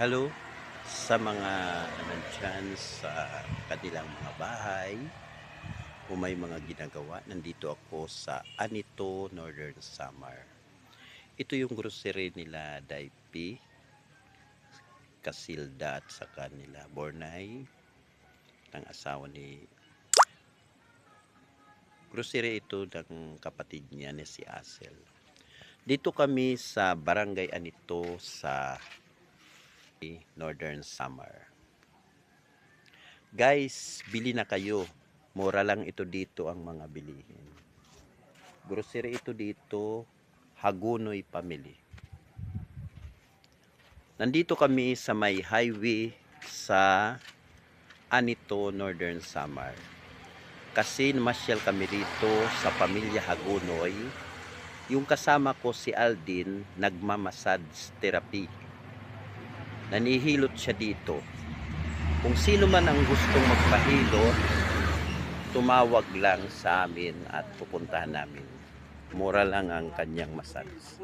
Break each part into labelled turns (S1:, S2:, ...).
S1: Hello sa mga nandyan sa kanilang mga bahay o may mga ginagawa. Nandito ako sa Anito, Northern Samar. Ito yung grocery nila Daipi, Kasilda at sa kanila Bornay ng asawa ni grocery ito ng kapatid niya ni si Asel. Dito kami sa Barangay Anito sa Northern Samar. Guys, bili na kayo. Mura lang ito dito ang mga bilihin. Grocery ito dito, Hagunoy Family. Nandito kami sa may highway sa Anito, Northern Samar. Kasi namasyal kami rito sa pamilya Hagunoy. Yung kasama ko si Aldin, nagmamassage therapy. Nanihilot siya dito. Kung sino man ang gustong magpahilot, tumawag lang sa amin at pupuntahan namin. Mura lang ang kanyang massage.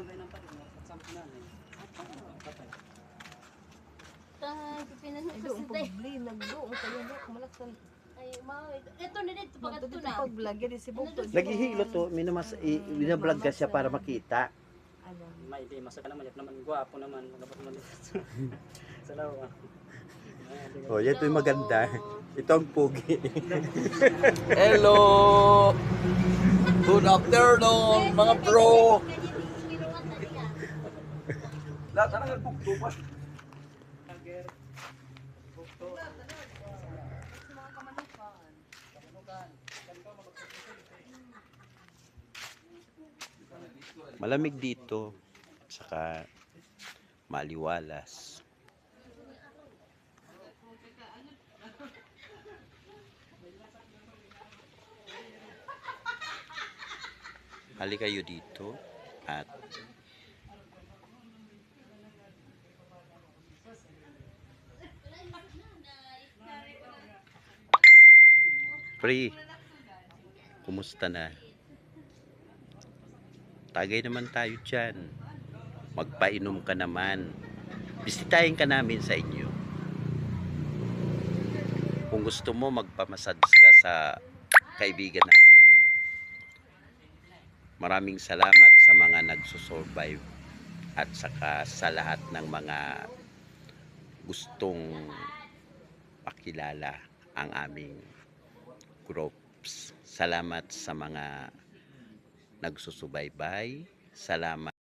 S2: Doon pagbli nagdoon kayo na kumalaksan.
S3: Ay, mao, ito na dito pag
S2: Magto
S3: ito
S2: dito
S3: na.
S2: pagblagya di si Bugto.
S1: Naghihilot to, binablog ka siya para makita.
S2: Ano?
S4: May di masa naman yak naman gwapo naman dapat naman dito. Salamat.
S1: Oh, yan ito yung maganda. Ito ang pugi.
S5: Hello! Good afternoon, mga bro! Lahat na nagbukto pa.
S1: Malamig dito. Saka maliwalas. Hali kayo dito at Pre, kumusta na? Tagay naman tayo dyan. Magpainom ka naman. Bisitahin ka namin sa inyo. Kung gusto mo, magpamassage ka sa kaibigan namin. Maraming salamat sa mga nagsusurvive at saka sa lahat ng mga gustong pakilala ang aming groups. Salamat sa mga nagsusubaybay. Salamat.